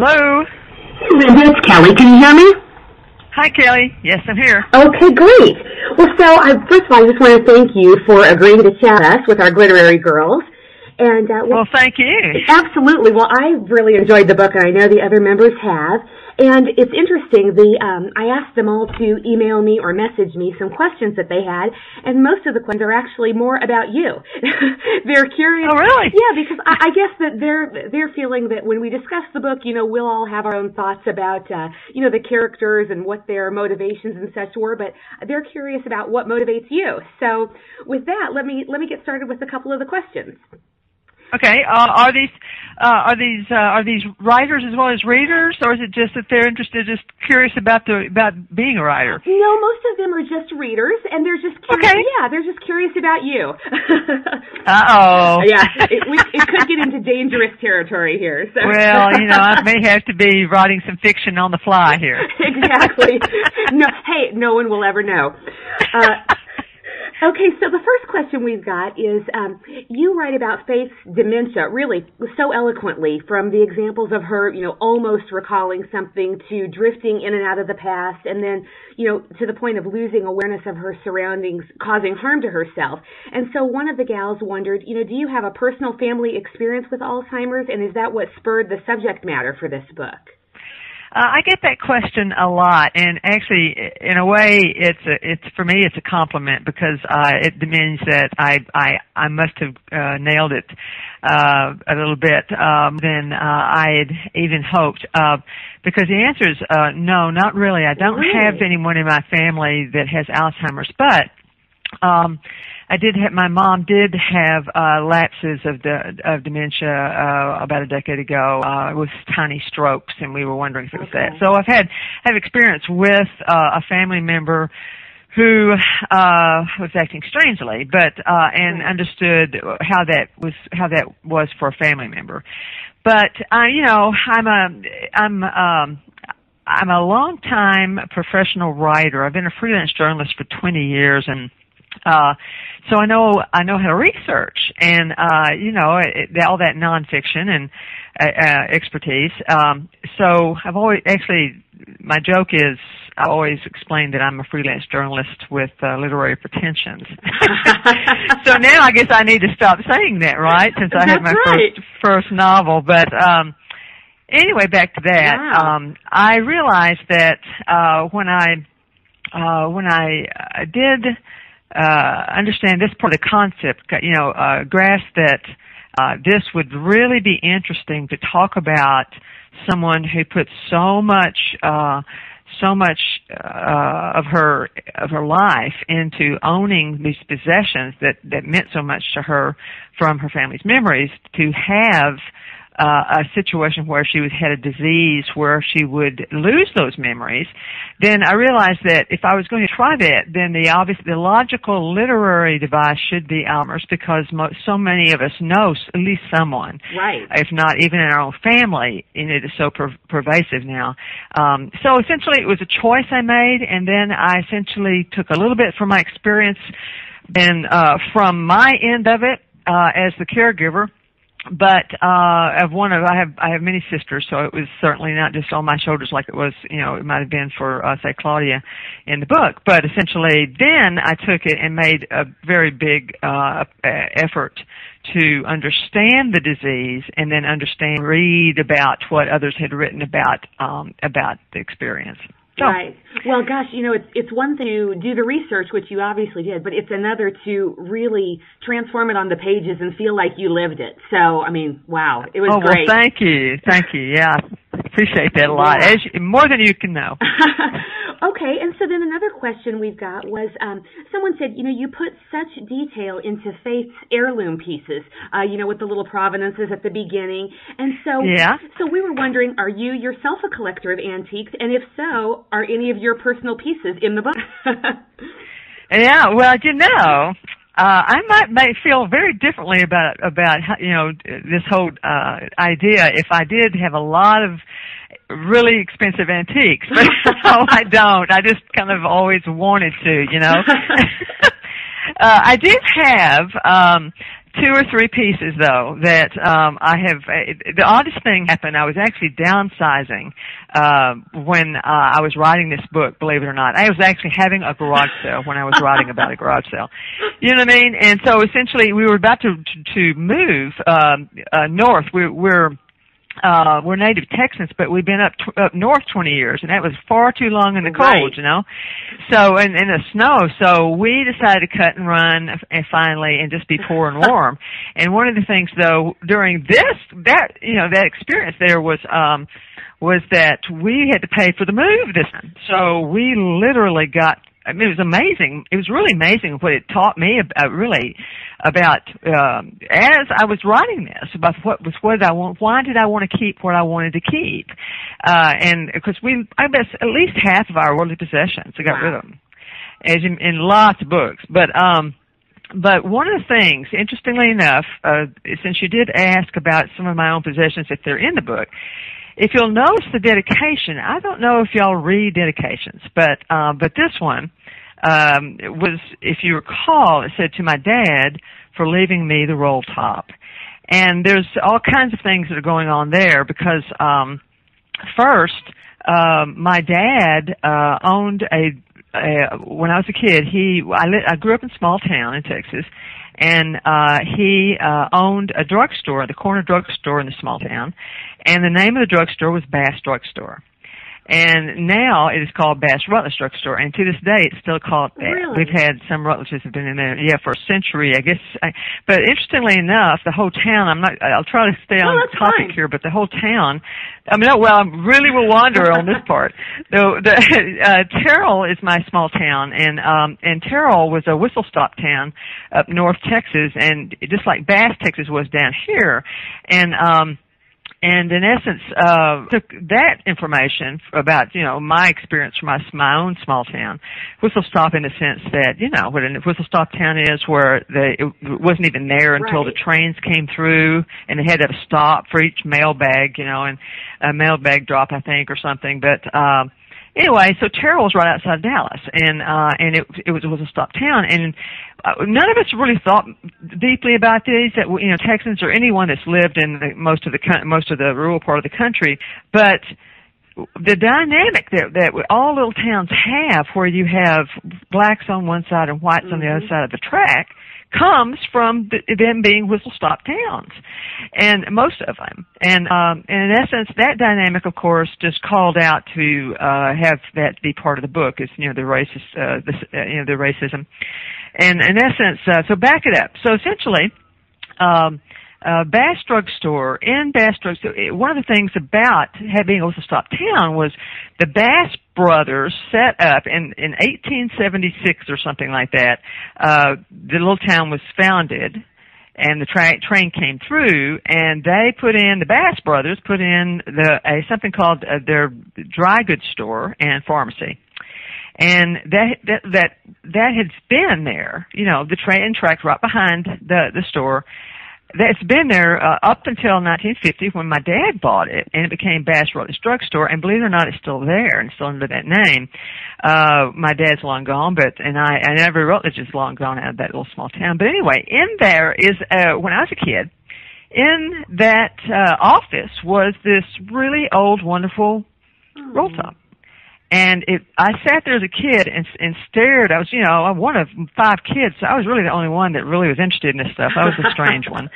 Hello? Lynda, it's Kelly. Can you hear me? Hi, Kelly. Yes, I'm here. Okay, great. Well, first of all, I just want to thank you for agreeing to chat us with our Gliterary girls. And well, thank you. Absolutely. Well, I really enjoyed the book, and I know the other members have. And it's interesting. I asked them all to email me or message me some questions that they had, and most of the questions are actually more about you. They're curious. Oh, really? Yeah, because I guess that they're feeling that when we discuss the book, we'll all have our own thoughts about the characters and what their motivations and such were, but they're curious about what motivates you. So, with that, let me get started with a couple of the questions. Okay. Are these writers as well as readers, or is it just that they're interested, just curious about being a writer? No, most of them are just readers, and they're just curious. Okay. Yeah, they're just curious about you. Uh-oh. Yeah, it could get into dangerous territory here. So. Well, I may have to be writing some fiction on the fly here. Exactly. No, hey, no one will ever know. Okay, so the first question we've got is, you write about Faith's dementia really so eloquently, from the examples of her, almost recalling something to drifting in and out of the past, and then, to the point of losing awareness of her surroundings, causing harm to herself. And so one of the gals wondered, do you have a personal family experience with Alzheimer's, and is that what spurred the subject matter for this book? I get that question a lot, and actually, in a way, for me, it's a compliment, because it means that I must have nailed it a little bit than I had even hoped. Because the answer is no, not really. I don't have anyone in my family that has Alzheimer's, but my mom did have lapses of dementia about a decade ago with tiny strokes, and we were wondering if it was that. So I've had experience with a family member who was acting strangely, but and understood how that was for a family member. But I'm a long time professional writer. I've been a freelance journalist for 20 years, and so I know how to research, and all that nonfiction and expertise. So I've always, my joke is, I always explain that I'm a freelance journalist with literary pretensions. So now I guess I need to stop saying that, right? Since I had my first novel. But anyway, back to that. Wow. I realized that when I did understand this part of the concept, grasp that this would really be interesting to talk about someone who put so much of her life into owning these possessions that meant so much to her from her family's memories, to have a situation where she had a disease where she would lose those memories. Then I realized that if I was going to try that, then the logical literary device should be Alzheimer's, because so many of us know at least someone, right? If not even in our own family, and it is so pervasive now. So essentially, it was a choice I made, and then I essentially took a little bit from my experience and from my end of it as the caregiver. But I have many sisters, so it was certainly not just on my shoulders like it was, it might have been for, say, Claudia in the book. But essentially, then I took it and made a very big effort to understand the disease, and then read about what others had written about the experience. So. Right. Well, gosh, it's one thing to do the research, which you obviously did, but it's another to really transform it on the pages and feel like you lived it. So, wow, it was great. Well, thank you. Yeah, appreciate that a lot. Yeah. More than you can know. Okay, and so then another question we've got was, someone said, you put such detail into Faith's heirloom pieces, with the little provenances at the beginning. And so, so we were wondering, are you yourself a collector of antiques? And if so, are any of your personal pieces in the book? Yeah, well, I might feel very differently about how, this whole idea if I did have a lot of really expensive antiques, but no, I don't. I just kind of always wanted to, I did have two or three pieces though that I have. The oddest thing happened. I was actually downsizing when I was writing this book. Believe it or not, I was actually having a garage sale when I was writing about a garage sale. You know what I mean? And so essentially, we were about to move north. We're native Texans, but we've been up north 20 years, and that was far too long in the cold, you know. So, and in the snow, so we decided to cut and run, and finally, and just be poor and warm. And one of the things, though, during that experience there was that we had to pay for the move this time. So we literally got. I mean, it was amazing. It was really amazing what it taught me about as I was writing this, about what I want, why did I want to keep what I wanted to keep, and because I guess at least half of our worldly possessions, I got rid of them, as in lots of books, but one of the things, interestingly enough, since you did ask about some of my own possessions, if they're in the book. If you'll notice the dedication, I don't know if y'all read dedications, but this one was, if you recall, it said, "To my dad for leaving me the roll top." And there's all kinds of things that are going on there because first, my dad owned when I was a kid, I grew up in a small town in Texas, and he owned a drugstore, the corner drugstore in the small town, and the name of the drugstore was Bass Drugstore. And now it is called Bass Rutledge Drugstore, and to this day it's still called that. Really? We've had some Rutledges have been in there, for a century, I guess. But interestingly enough, the whole town, I'll try to stay on topic here, but the whole town, I really will wander on this part. Terrell is my small town, and Terrell was a whistle-stop town up north Texas, and just like Bass, Texas was down here. And in essence, took that information about, my experience from my own small town, whistle stop in the sense that, what a whistle stop town is, where it wasn't even there until the trains came through, and they had to stop for each mailbag, and a mailbag drop, I think, or something. But anyway, so Terrell was right outside Dallas, and it was a whistle-stop town, and none of us really thought deeply about these, that Texans or anyone that's lived in most of the rural part of the country, but the dynamic that all little towns have, where you have blacks on one side and whites on the other side of the track, comes from them being whistle-stop towns, and most of them. And in essence, that dynamic, of course, just called out to have that be part of the book. Is the racist, the racism, and in essence, so back it up. So essentially, Bass Drugstore, one of the things about having a whistle-stop town was the Bass brothers set up in 1876 or something like that. The little town was founded, and the train came through, and the Bass brothers put in something called their dry goods store and pharmacy. And that has been there, the train tracked right behind the store. That's been there up until 1950, when my dad bought it, and it became Bass Rutledge Drugstore. And believe it or not, it's still there and still under that name. My dad's long gone, and every Rutledge is long gone out of that little small town. But anyway, in there is when I was a kid, in that office was this really old, wonderful roll top. And I sat there as a kid and stared. I was, one of 5 kids, so I was really the only one that really was interested in this stuff. I was the strange one,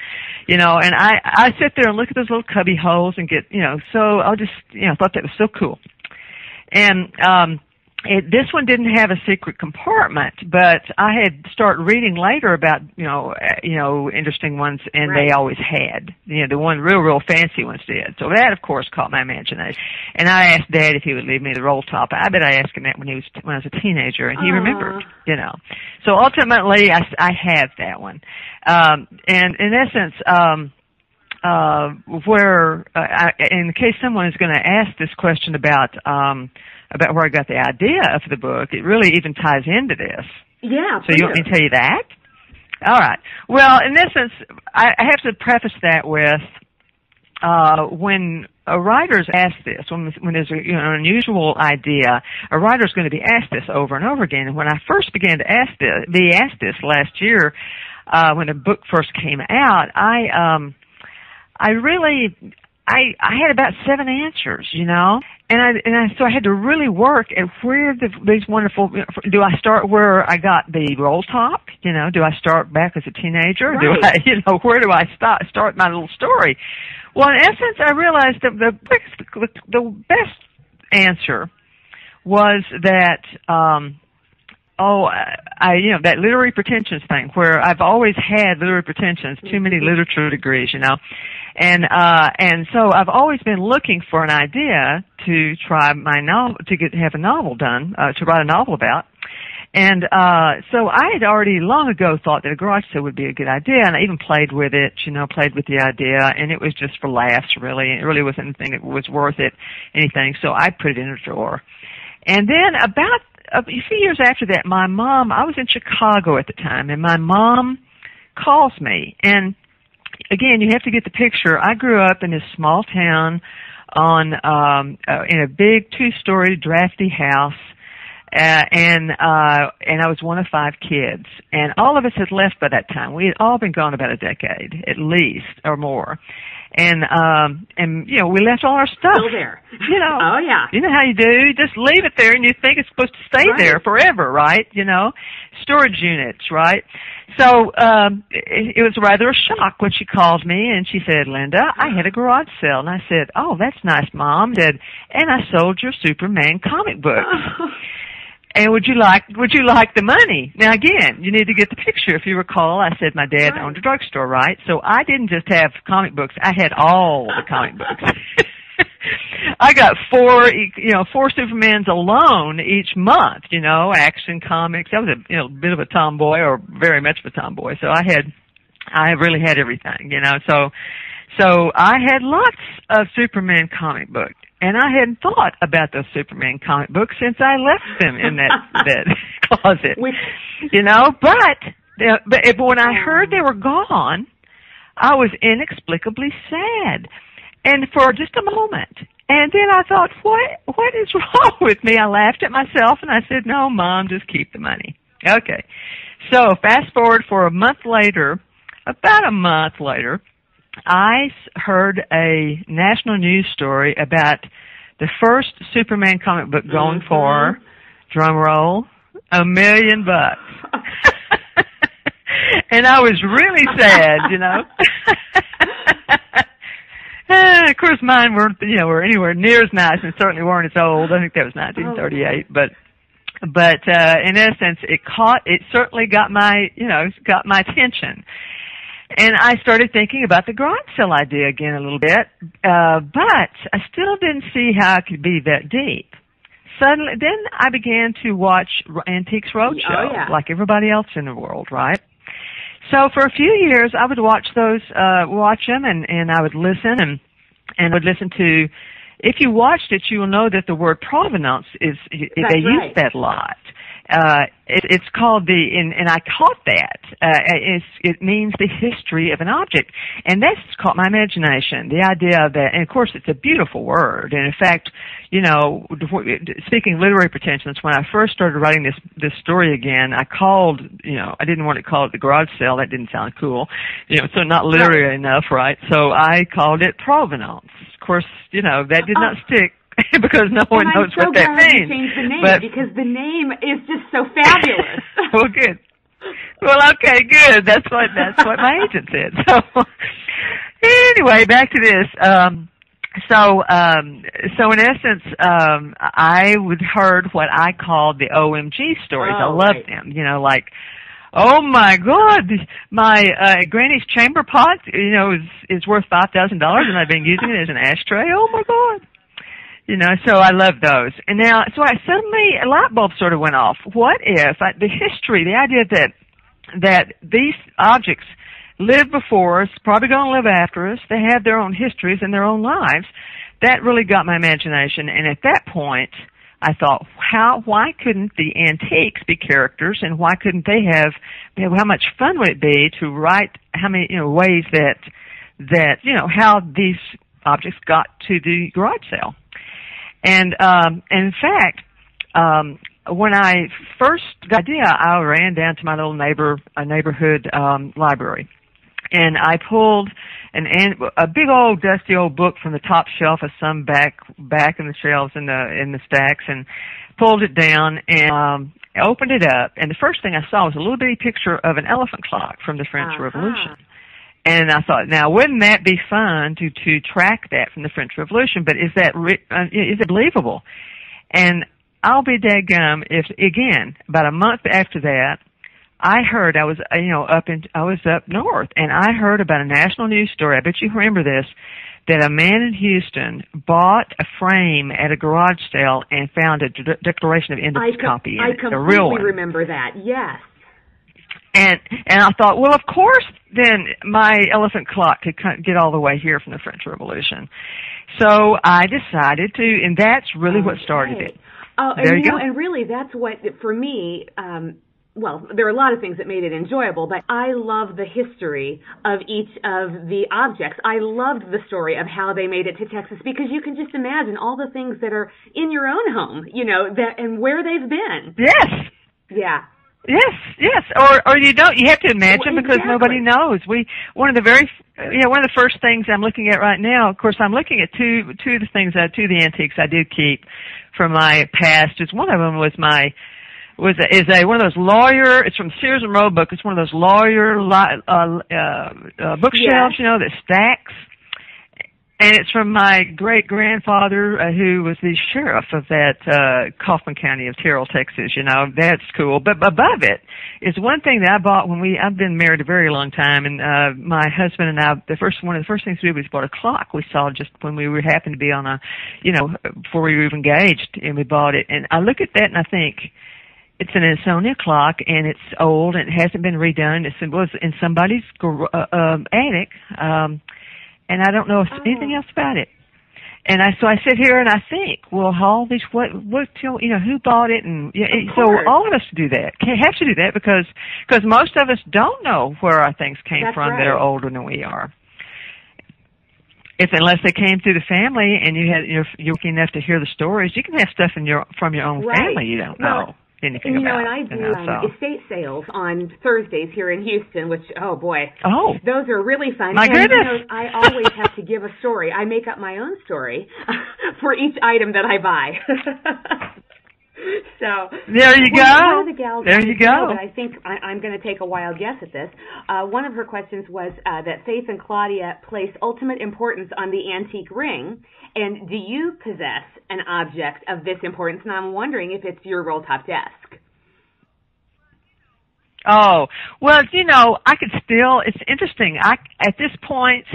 and I sit there and look at those little cubby holes and get, so I just, thought that was so cool. And this one didn't have a secret compartment, but I had started reading later about, interesting ones, and they always had. The one real fancy ones did. So that, of course, caught my imagination. And I asked Dad if he would leave me the roll top. I bet I asked him that when I was a teenager, and he remembered, So ultimately, I have that one. And in essence, in case someone is going to ask this question about where I got the idea of the book, it really even ties into this. Yeah. So you want me to tell you that? All right. Well, in essence, I have to preface that with when writers ask this, when there's an unusual idea, a writer's going to be asked this over and over again. And when I first began to be asked this last year, when the book first came out, I had about 7 answers, so I had to really work at where these wonderful. Do I start where I got the roll top? Do I start back as a teenager? Right. Do I, where do I start my little story? Well, in essence, I realized that the best answer was that. That literary pretensions thing, where I've always had literary pretensions, too many literature degrees, and so I've always been looking for an idea to try my novel, have a novel done, to write a novel about. And so I had already long ago thought that a garage sale would be a good idea, and I even played with it, played with the idea, and it was just for laughs, really. It really wasn't anything that was worth it, anything, so I put it in a drawer. And then about a few years after that, my mom, I was in Chicago at the time, and my mom calls me. And again, you have to get the picture. I grew up in this small town in a big 2-story drafty house, and I was one of 5 kids. And all of us had left by that time. We had all been gone about a decade, at least, or more. And we left all our stuff. Still there. Oh yeah. You know how you do. You just leave it there and you think it's supposed to stay there forever, right? Storage units, right? So, it was rather a shock when she called me and she said, "Lynda, I had a garage sale." And I said, "Oh, that's nice, Mom." She said, "And I sold your Superman comic books." And would you like the money? Now again, you need to get the picture. If you recall, I said my dad owned a drugstore, right? So I didn't just have comic books. I had all the comic books. I got 4 Supermans alone each month, Action Comics. I was a bit of a tomboy, or very much of a tomboy. So I really had everything, So I had lots of Superman comic books. And I hadn't thought about those Superman comic books since I left them in that closet. But when I heard they were gone, I was inexplicably sad. And for just a moment. And then I thought, what is wrong with me? I laughed at myself and I said, "No, Mom, just keep the money." Okay. So fast forward for about a month later, I heard a national news story about the first Superman comic book going for, drum roll, $1 million. And I was really sad, Of course, mine weren't, were anywhere near as nice, and certainly weren't as old. I think that was 1938, but in essence, it certainly got my attention. And I started thinking about the garage sale idea again a little bit, but I still didn't see how it could be that deep. Suddenly, then I began to watch Antiques Roadshow, like everybody else in the world, right? So for a few years, I would watch them, and I would listen, and would listen to. If you watched it, you will know that the word provenance they use that a lot. It's called and I caught that. It means the history of an object. And that's caught my imagination. The idea that, and of course it's a beautiful word. And in fact, speaking of literary pretensions, when I first started writing this story again, I didn't want to call it the garage sale. That didn't sound cool. So not literary enough, right? So I called it provenance. Of course, that did not stick. Because no one knows what that means. I'm so glad you changed the name, because the name is just so fabulous. Well, good. Well, okay, good. That's what my agent said. So, anyway, back to this. So in essence, I would heard what I called the OMG stories. I loved them. Like, oh my God, my Granny's chamber pot, is worth $5,000, and I've been using it as an ashtray. Oh my God. So I love those. And now, suddenly a light bulb sort of went off. What if the history, the idea that these objects lived before us, probably going to live after us, they have their own histories and their own lives, that really got my imagination. And at that point, I thought, why couldn't the antiques be characters, and why couldn't they have, how much fun would it be to write how many, ways that how these objects got to the garage sale. And in fact, when I first got the idea, I ran down to my little neighborhood library, and I pulled a big old dusty old book from the top shelf of some back in the shelves in the stacks, and pulled it down and opened it up. And the first thing I saw was a little bitty picture of an elephant clock from the French Revolution. And I thought, now wouldn't that be fun to track that from the French Revolution? But is it believable? And I'll be dadgum if, again, about a month after that, I heard I was up north, and I heard about a national news story. I bet you remember this, that a man in Houston bought a frame at a garage sale and found a Declaration of Independence copy in it, a real one. I completely remember that. Yes. And I thought, well, of course, then my elephant clock could get all the way here from the French Revolution. So I decided to, and that's really what started it. Oh, and there you go. And really, that's what, for me, well, there are a lot of things that made it enjoyable, but I love the history of each of the objects. I loved the story of how they made it to Texas, because you can just imagine all the things that are in your own home, and where they've been. Yes. Yeah. Yes. Or you don't. You have to imagine, because nobody knows. One of the first things I'm looking at right now. Of course, I'm looking at two of the antiques I do keep from my past. Is one of them was one of those lawyer. It's from Sears and Roebuck. It's one of those lawyer bookshelves, that stacks. And it's from my great-grandfather, who was the sheriff of that Kaufman County of Terrell, Texas. That's cool. But above it is one thing that I bought when I've been married a very long time, and my husband and I, one of the first things we did was bought a clock we saw just when we happened to be on before we were even engaged, and we bought it. And I look at that and I think, it's an Insonia clock, and it's old, and it hasn't been redone. It was in somebody's attic. And I don't know anything else about it. And so I sit here and I think, well, all these, who bought it? And so all of us do that. Have to do that because most of us don't know where our things came from that are older than we are. Unless they came through the family and you're lucky enough to hear the stories, you can have stuff from your own family you don't know. Anything about. And I do estate sales on Thursdays here in Houston, which, oh boy, those are really fun. My goodness. I always have to give a story. I make up my own story for each item that I buy. So there you go. One of the gals there you go. But I think I'm going to take a wild guess at this. One of her questions was that Faith and Claudia place ultimate importance on the antique ring. And do you possess an object of this importance? And I'm wondering if it's your roll-top desk. Oh, well, I could still, it's interesting. At this point,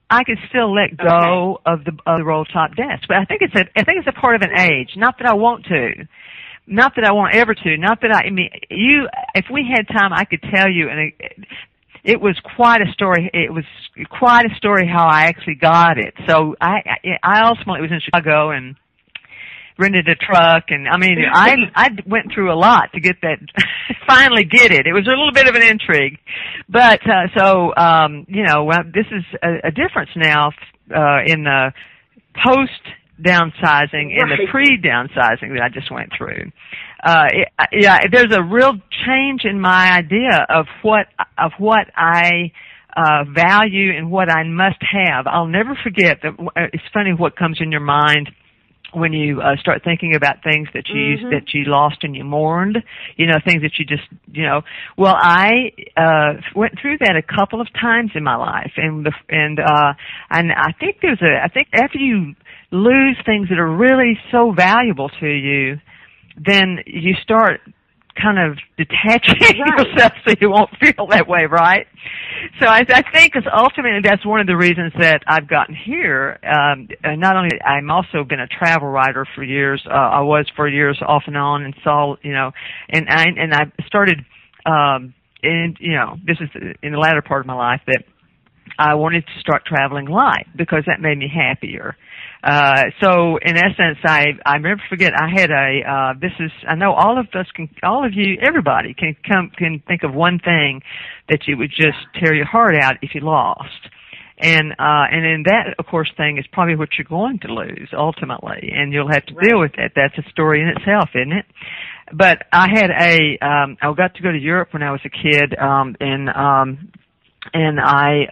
I could still let go of the roll-top desk. But I think it's a part of an age. Not that I want to. Not that I won't ever to. Not that if we had time, I could tell you, and it was quite a story. It was quite a story how I actually got it. So I ultimately was in Chicago and rented a truck, and I went through a lot to get that, finally get it. It was a little bit of an intrigue, but this is a difference now in the post downsizing and the pre-downsizing that I just went through. There's a real change in my idea of what I value and what I must have. I'll never forget that. It's funny what comes in your mind when you start thinking about things that you that you lost and you mourned, things that you just, Well, I went through that a couple of times in my life, and I think I think after you lose things that are really so valuable to you, then you start kind of detaching yourself so you won't feel that way, right? So I think ultimately that's one of the reasons that I've gotten here. Not only I'm also been a travel writer for years. I was for years off and on, and saw and I started this is in the latter part of my life that I wanted to start traveling light because that made me happier. So in essence, I never forget, I had I know all of you, everybody can think of one thing that you would just tear your heart out if you lost. And then that, of course, thing is probably what you're going to lose ultimately, and you'll have to deal with that. That's a story in itself, isn't it? But I got to go to Europe when I was a kid, and I,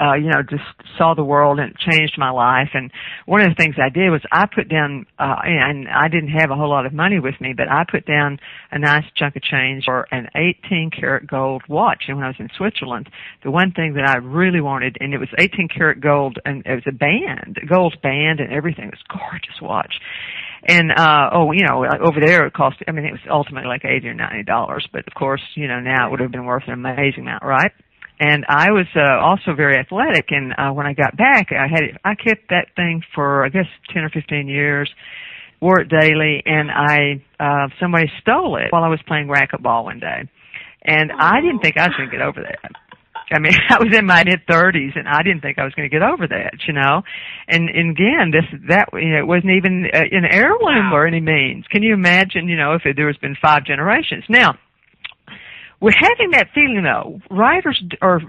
just saw the world, and it changed my life. And one of the things I did was I put down, and I didn't have a whole lot of money with me, but I put down a nice chunk of change for an 18-karat gold watch. And when I was in Switzerland, the one thing that I really wanted, and it was 18-karat gold, and it was a gold band and everything. It was a gorgeous watch. And, over there it cost, it was ultimately like $80 or $90, but of course, now it would have been worth an amazing amount, right? And I was also very athletic, and when I got back, I kept that thing for I guess 10 or 15 years, wore it daily, and somebody stole it while I was playing racquetball one day, and I didn't think I was going to get over that. I was in my mid-30s, and I didn't think I was going to get over that, And again, it wasn't even an heirloom by any means. Can you imagine, if there has been 5 generations? Now, we're having that feeling, though. Writers are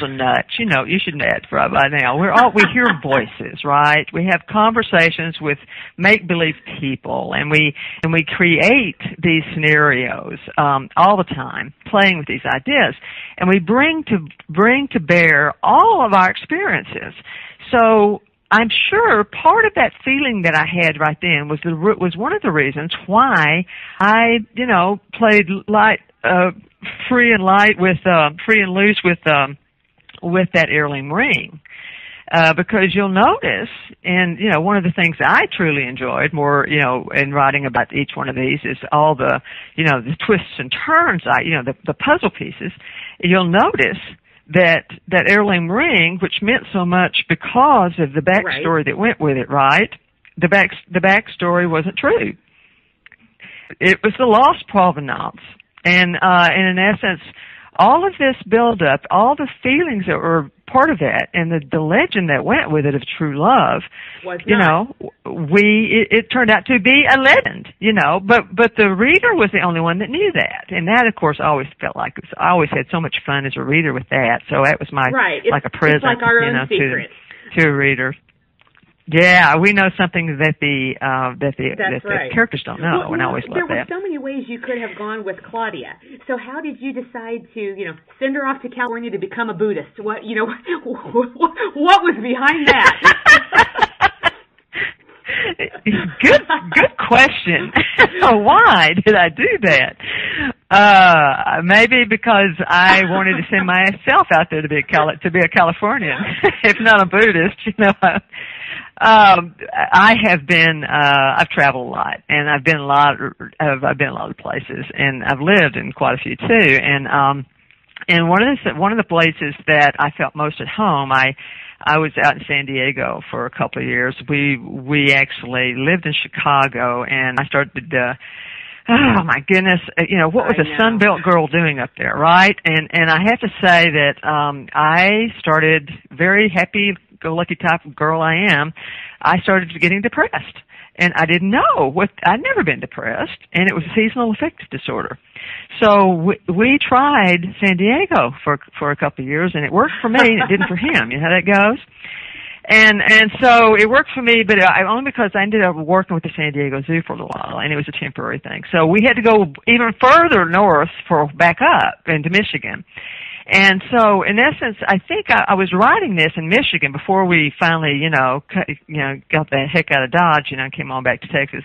nuts. You should know that by now. We hear voices, right? We have conversations with make-believe people, and we create these scenarios all the time, playing with these ideas, and we bring to bear all of our experiences. So I'm sure part of that feeling that I had right then was one of the reasons why I, played free and loose with that heirloom ring. Because you'll notice, and one of the things I truly enjoyed more, in writing about each one of these is all the, the twists and turns, the puzzle pieces. You'll notice that heirloom ring, which meant so much because of the backstory that went with it, right? The backstory wasn't true. It was the lost provenance. And in essence, all of this build-up, all the feelings that were part of that, and the legend that went with it of true love, it turned out to be a legend, but the reader was the only one that knew that. And that, of course, I always felt like I always had so much fun as a reader with that. So that was my, like a present, it's like our own secret to a reader. Yeah, we know something that the characters don't know, and I always love that. There were so many ways you could have gone with Claudia. So how did you decide to, send her off to California to become a Buddhist? What what was behind that? Good question. Why did I do that? Maybe because I wanted to send myself out there to be a Californian, if not a Buddhist. I've traveled a lot, and I've been a lot of places, and I've lived in quite a few too. And one of the places that I felt most at home, I was out in San Diego for a couple of years. We actually lived in Chicago, and I started oh my goodness, what was a Sunbelt girl doing up there, right? And I have to say that I started very happy-go-lucky type of girl I am. I started getting depressed, and I didn't know I'd never been depressed, and it was a seasonal affective disorder. So we tried San Diego for a couple of years, and it worked for me, and it didn't for him. You know how that goes? And so it worked for me, but only because I ended up working with the San Diego Zoo for a little while, and it was a temporary thing. So we had to go even further north back up into Michigan. And so, in essence, I think I was writing this in Michigan before we finally, got the heck out of Dodge, and came on back to Texas.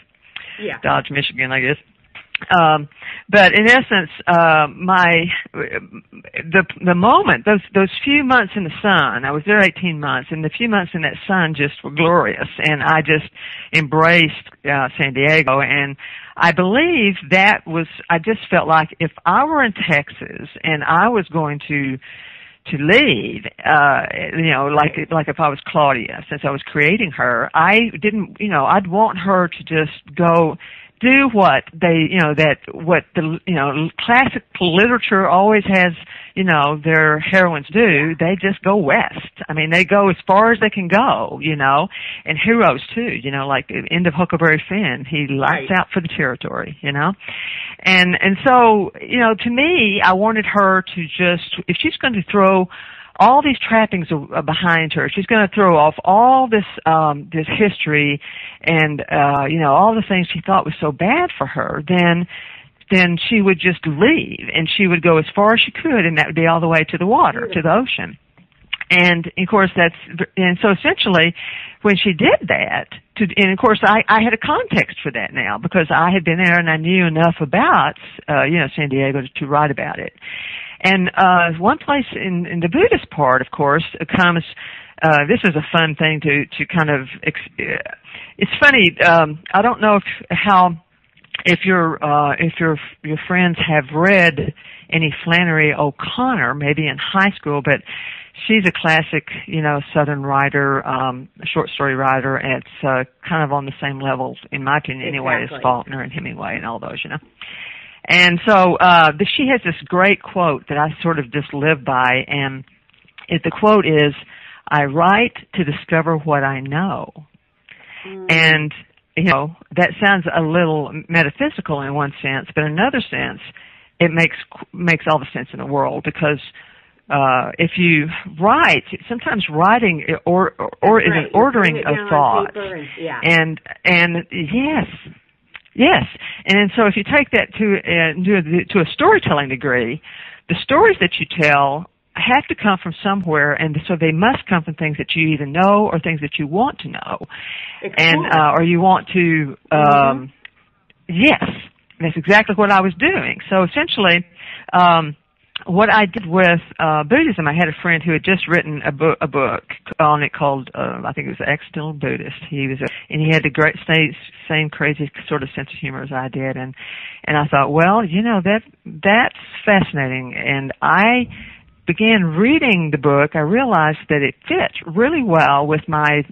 Yeah. Dodge, Michigan, I guess. But in essence, the moment, those few months in the sun, I was there 18 months, and the few months in that sun just were glorious, and I just embraced San Diego, and I believe I just felt like if I were in Texas and I was going to lead, like if I was Claudia, since I was creating her, I'd want her to just go do what classic literature always has, their heroines do. They just go west. They go as far as they can go, and heroes too, like end of Huckleberry Finn, he lights out for the territory, and so, to me, I wanted her to just, if she's going to throw all these trappings behind her, she's going to throw off all this history and all the things she thought was so bad for her, then then she would just leave, and she would go as far as she could, and that would be all the way to the water, to the ocean. And of course and so essentially when she did that, and of course I had a context for that now, because I had been there and I knew enough about, San Diego to write about it. And, one place in the Buddhist part, of course, comes, this is a fun thing to kind of, it's funny, I don't know if your friends have read any Flannery O'Connor, maybe in high school, but she's a classic, Southern writer, short story writer, and it's kind of on the same level, in my opinion, anyway, as Faulkner and Hemingway and all those, And so she has this great quote that I sort of just live by, and the quote is, "I write to discover what I know." And that sounds a little metaphysical in one sense, but in another sense, it makes all the sense in the world, because if you write, sometimes writing or is an ordering of thought, and yes, and so if you take that to a storytelling degree, the stories that you tell have to come from somewhere, and so they must come from things that you either know or things that you want to know, and or you want to. Yes, that's exactly what I was doing. So essentially, what I did with Buddhism, I had a friend who had just written a book on it called, I think it was The Accidental Buddhist. And he had the great same crazy sort of sense of humor as I did, and I thought, well, that's fascinating, and I began reading the book. I realized that it fits really well with my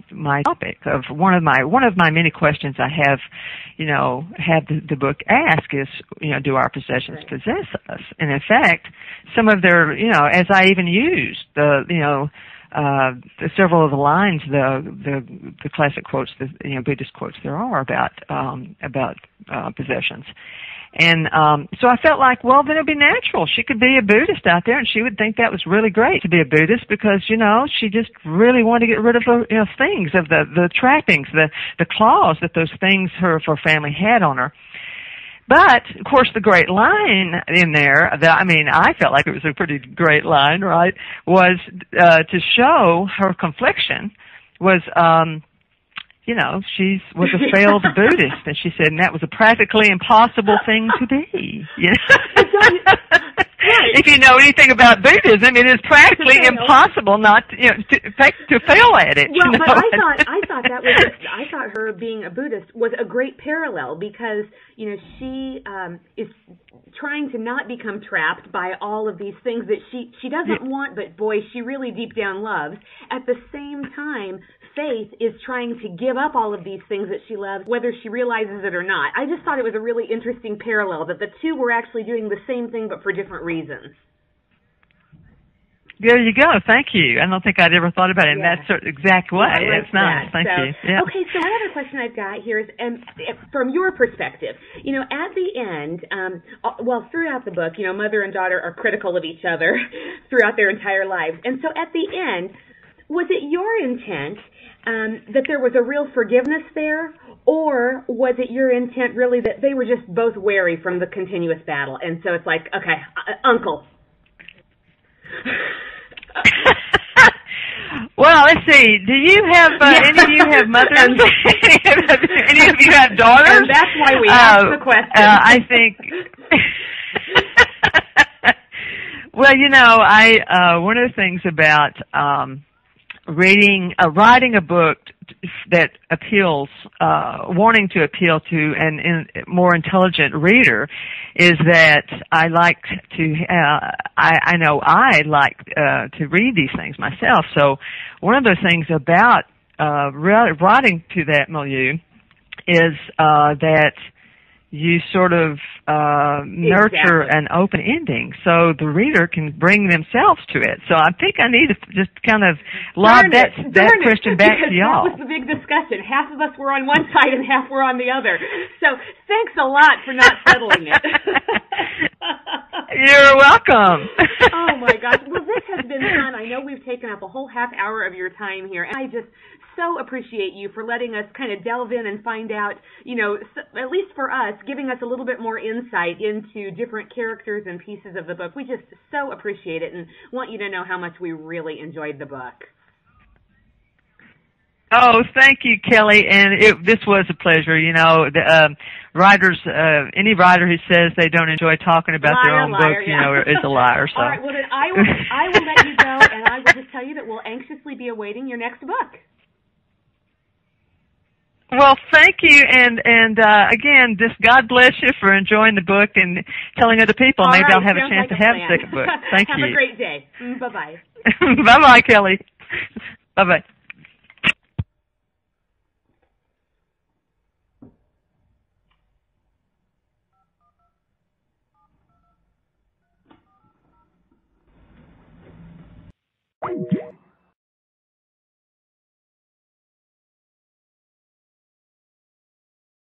topic of one of my many questions I have, had the book ask is, do our possessions possess us? And in fact, some of their, as I even used several of the lines, the classic quotes, Buddhist quotes there are about possessions. And so I felt like, well, then it would be natural. She could be a Buddhist out there, and she would think that was really great to be a Buddhist, because, she just really wanted to get rid of the things, of the trappings, the claws that those things her family had on her. But, of course, the great line in there, I felt like it was a pretty great line, right, was to show her confliction was, she was a failed Buddhist, and she said, and that was a practically impossible thing to be. If you know anything about Buddhism, it is practically impossible not to fail at it. Well, but I thought her being a Buddhist was a great parallel, because she is trying to not become trapped by all of these things that she doesn't want, but boy, she really deep down loves. At the same time, Faith is trying to give up all of these things that she loves, whether she realizes it or not. I just thought it was a really interesting parallel, that the two were actually doing the same thing but for different reasons. There you go. Thank you. I don't think I'd ever thought about it in that exact way. It's nice. Thank you. Yeah. Okay, so another question I've got here is, from your perspective, at the end, throughout the book, mother and daughter are critical of each other throughout their entire lives. And so at the end, was it your intent that there was a real forgiveness there, or was it your intent really that they were just both wary from the continuous battle, and so it's like, okay, uncle. Well, let's see. Do you have any of you have mothers? Any of you have daughters? And that's why we asked the question. I think. Well, one of the things about writing a book that appeals, wanting to appeal to a more intelligent reader, is that I like to, I know I like to read these things myself. So one of the things about writing to that milieu is that you sort of nurture an open ending, so the reader can bring themselves to it. So I think I need to just kind of lob that question back to y'all. That was the big discussion. Half of us were on one side and half were on the other. So thanks a lot for not settling it. You're welcome. Oh my gosh. Well, this has been fun. I know we've taken up a whole half hour of your time here, and I just so appreciate you for letting us kind of delve in and find out, at least for us, giving us a little bit more insight into different characters and pieces of the book. We just so appreciate it and want you to know how much we really enjoyed the book. Oh, thank you, Kelly. And this was a pleasure. The writers, any writer who says they don't enjoy talking about their own book, is a liar. So. All right. Well, then I will let you go, and I will just tell you that we'll anxiously be awaiting your next book. Well, thank you, and again, just God bless you for enjoying the book and telling other people. All Maybe right, I'll have a chance to have a second book. Thank you. Have a great day. Bye-bye. Bye-bye, Kelly. Bye-bye.